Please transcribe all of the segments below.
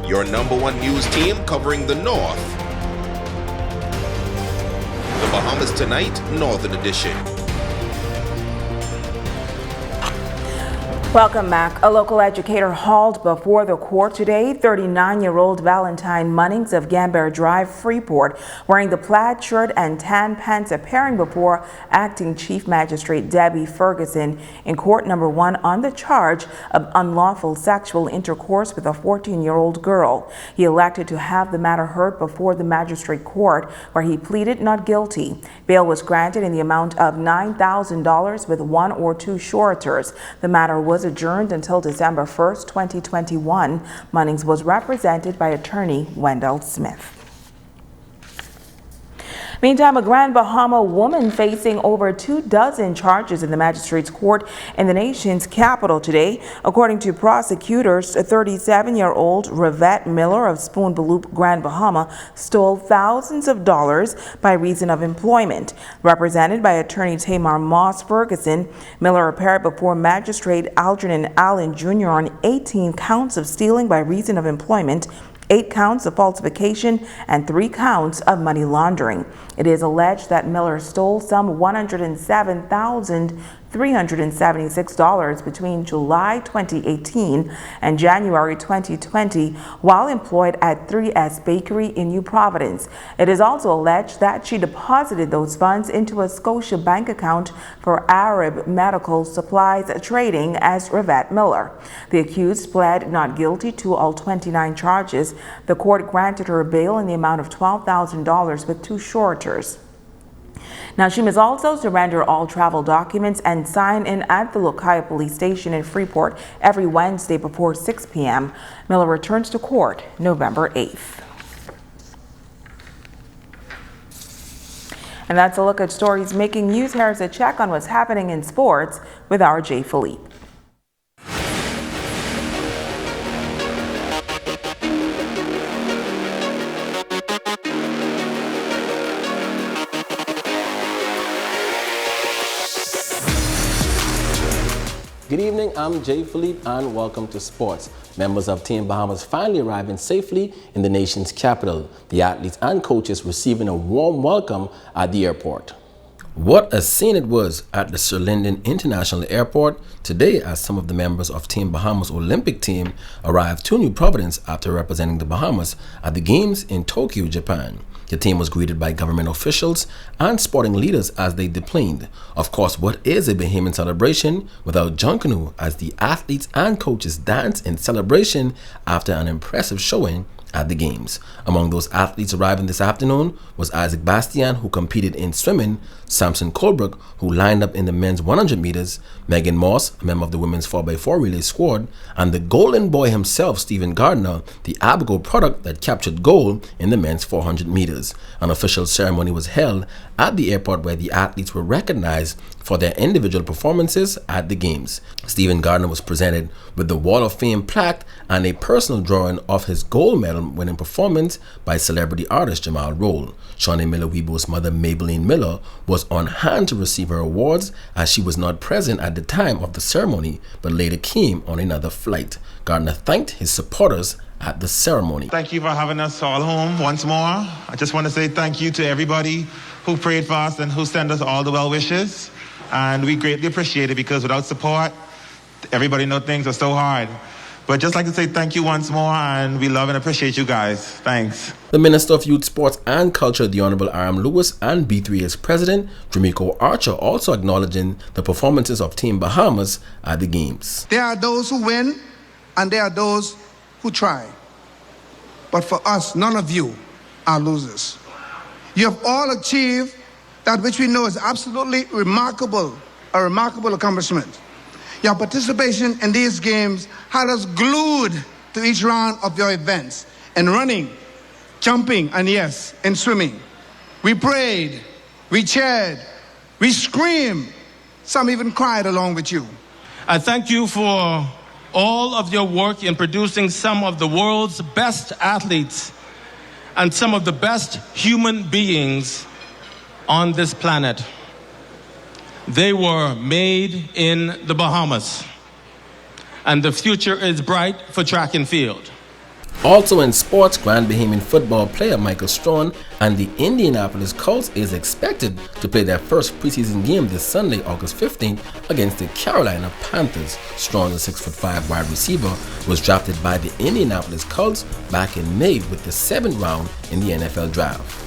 your #1 news team covering the North. The Bahamas Tonight, Northern Edition. Welcome back. A local educator hauled before the court today. 39-year-old Valentine Munnings of Gambler Drive, Freeport, wearing the plaid shirt and tan pants, appearing before Acting Chief Magistrate Debbie Ferguson in court #1 on the charge of unlawful sexual intercourse with a 14-year-old girl. He elected to have the matter heard before the magistrate court, where he pleaded not guilty. Bail was granted in the amount of $9,000 with 1 or 2 suretors. The matter was adjourned until December 1st, 2021. Munnings was represented by attorney Wendell Smith. Meantime, a Grand Bahama woman facing over 24 charges in the magistrate's court in the nation's capital today. According to prosecutors, a 37-year-old Rivette Miller of Spoonbaloop, Grand Bahama, stole thousands of dollars by reason of employment. Represented by attorney Tamar Moss Ferguson, Miller appeared before Magistrate Algernon Allen Jr. on 18 counts of stealing by reason of employment, 8 counts of falsification, and 3 counts of money laundering. It is alleged that Miller stole some $107,376 between July 2018 and January 2020 while employed at 3S Bakery in New Providence. It is also alleged that she deposited those funds into a Scotia bank account for Arab Medical Supplies Trading as Rivette Miller. The accused pled not guilty to all 29 charges. The court granted her bail in the amount of $12,000 with 2 suretors. Now, she must also surrender all travel documents and sign in at the Lucaya Police Station in Freeport every Wednesday before 6 p.m. Miller returns to court November 8th. And that's a look at stories making news. Here's a check on what's happening in sports with R.J. Philippe. Good evening, I'm Jay Philippe and welcome to sports. Members of Team Bahamas finally arriving safely in the nation's capital. The athletes and coaches receiving a warm welcome at the airport. What a scene it was at the Sir Lyndon International Airport today as some of the members of Team Bahamas Olympic team arrived to New Providence after representing the Bahamas at the Games in Tokyo, Japan. The team was greeted by government officials and sporting leaders as they deplaned. Of course, what is a Bahamian celebration without Junkanoo, as the athletes and coaches danced in celebration after an impressive showing at the Games. Among those athletes arriving this afternoon was Isaac Bastian, who competed in swimming, Samson Colebrook, who lined up in the men's 100 meters, Megan Moss, a member of the women's 4x4 relay squad, and the golden boy himself, Stephen Gardner, the Abigail product that captured gold in the men's 400 meters. An official ceremony was held at the airport where the athletes were recognized for their individual performances at the Games. Stephen Gardner was presented with the Wall of Fame plaque and a personal drawing of his gold medal winning performance by celebrity artist Jamal Roll. Shawnee Miller-Weibo's mother, Maybelline Miller, was on hand to receive her awards, as she was not present at the time of the ceremony but later came on another flight. Gardner thanked his supporters at the ceremony. Thank you for having us all home once more. I just want to say thank you to everybody who prayed for us and who sent us all the well wishes. And we greatly appreciate it, because without support, everybody knows things are so hard. But just like to say thank you once more, and we love and appreciate you guys. Thanks. The Minister of Youth, Sports and Culture, the Honorable R.M. Lewis, and B3A's President, Drumiko Archer, also acknowledging the performances of Team Bahamas at the Games. There are those who win, and there are those who try. But for us, none of you are losers. You have all achieved that which we know is absolutely remarkable, a remarkable accomplishment. Your participation in these games had us glued to each round of your events, in running, jumping, and yes, in swimming. We prayed, we cheered, we screamed, some even cried along with you. I thank you for all of your work in producing some of the world's best athletes and some of the best human beings on this planet. They were made in the Bahamas, and the future is bright for track and field. Also in sports, Grand Bahamian football player Michael Strawn and the Indianapolis Colts is expected to play their first preseason game this Sunday, August 15th, against the Carolina Panthers. Strawn, the 6'5" wide receiver, was drafted by the Indianapolis Colts back in May with the 7th round in the NFL draft.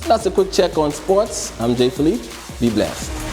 That's a quick check on sports. I'm Jay Philippe. Be blessed.